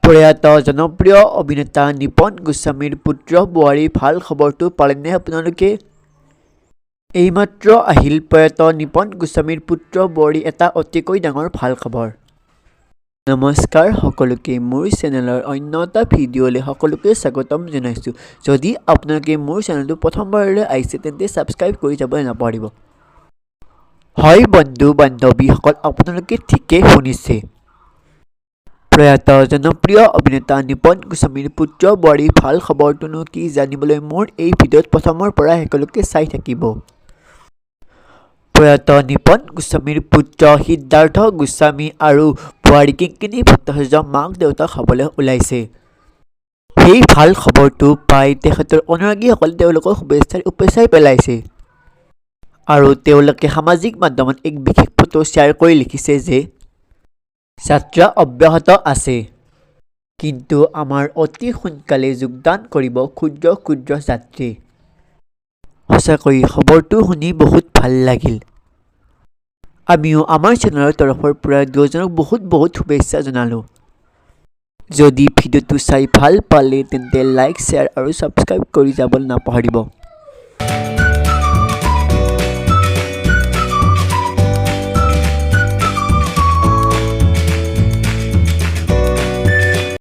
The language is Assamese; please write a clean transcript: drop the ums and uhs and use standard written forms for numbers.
প্ৰয়াত জনপ্ৰিয় অভিনেতা নিপন গোস্বামীৰ পুত্ৰ বোৱাৰীৰ ভাল খবৰটো পালেনে আপোনালোকে? এইমাত্ৰ আহিল প্ৰয়াত নিপন গোস্বামীৰ পুত্ৰ বোৱাৰীৰ এটা অতিকৈ ডাঙৰ ভাল খবৰ। নমস্কাৰ সকলোকে, মোৰ চেনেলৰ অন্য এটা ভিডিঅ'লৈ সকলোকে স্বাগতম জনাইছোঁ। যদি আপোনালোকে মোৰ চেনেলটো প্ৰথমবাৰলৈ আহিছে তেন্তে ছাবস্ক্ৰাইব কৰি যাবলৈ নাপাহৰিব। হয় বন্ধু বান্ধৱীসকল, আপোনালোকে ঠিকেই শুনিছে। প্ৰয়াত জনপ্ৰিয় অভিনেতা নিপন গোস্বামীৰ পুত্ৰ বোৱাৰীৰ ভাল খবৰটোনো কি জানিবলৈ মোৰ এই ভিডিঅ'ত প্ৰথমৰ পৰা শেষলৈকে চাই থাকিব। প্ৰয়াত নিপন গোস্বামীৰ পুত্ৰ সিদ্ধাৰ্থ গোস্বামী আৰু বোৱাৰী কিংকিণী ভট্টাচাৰ্য মাক দেউতাক হ'বলৈ ওলাইছে। সেই ভাল খবৰটো পাই তেখেতৰ অনুৰাগীসকলে তেওঁলোকৰ শুভেচ্ছাৰ উপচাই পেলাইছে আৰু তেওঁলোকে সামাজিক মাধ্যমত এক বিশেষ ফটো শ্বেয়াৰ কৰি লিখিছে যে যাত্ৰা অব্যাহত আছে, কিন্তু আমাৰ অতি সোনকালে যোগদান কৰিব ক্ষুদ্ৰ ক্ষুদ্ৰ যাত্ৰী। সঁচাকৈ খবৰটো শুনি বহুত ভাল লাগিল। আমিও আমাৰ চেনেলৰ তৰফৰ পৰা দুয়োজনক বহুত শুভেচ্ছা জনালোঁ। যদি ভিডিঅ'টো চাই ভাল পালে তেন্তে লাইক, শ্বেয়াৰ আৰু ছাবস্ক্ৰাইব কৰি যাবলৈ নাপাহৰিব।